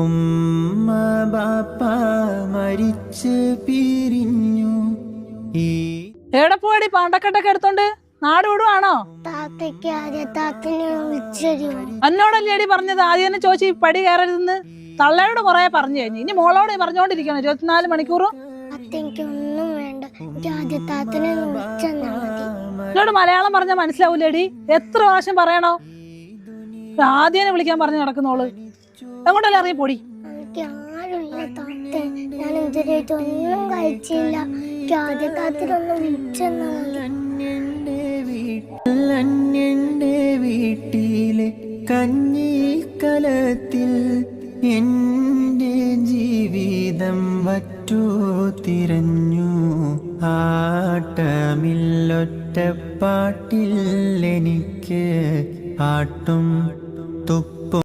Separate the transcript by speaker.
Speaker 1: ഉമ്മ ബാപ്പ മരിച്ച് പിരിഞ്ഞു.
Speaker 2: എവിടെ പോയടി പാണ്ടക്കെട്ടൊക്കെ എടുത്തോണ്ട് നാട് വിടുവാണോ? എന്നോടല്ലേടി പറഞ്ഞത് ആദ്യം തന്നെ ചോദിച്ചു ഈ പടി കയറരുതെന്ന്. തള്ളയോട് കൊറേ പറഞ്ഞു കഴിഞ്ഞു, ഇനി മോളോട് പറഞ്ഞോണ്ടിരിക്കണം 24 മണിക്കൂറും. എന്നോട് മലയാളം പറഞ്ഞാൽ മനസ്സിലാവൂലേടി, എത്ര പ്രാവശ്യം പറയണോ? ആദ്യം വിളിക്കാൻ പറഞ്ഞു നടക്കുന്നോള് എങ്ങോട്ടല്ലേ അറിയ പൊടി.
Speaker 1: വീട്ടിലെ കഞ്ഞിക്കലത്തിൽ എൻ്റെ ജീവിതം വറ്റു തിരഞ്ഞു. ആട്ടമില്ലൊറ്റപ്പാട്ടിൽ എനിക്ക് ആട്ടും തുപ്പ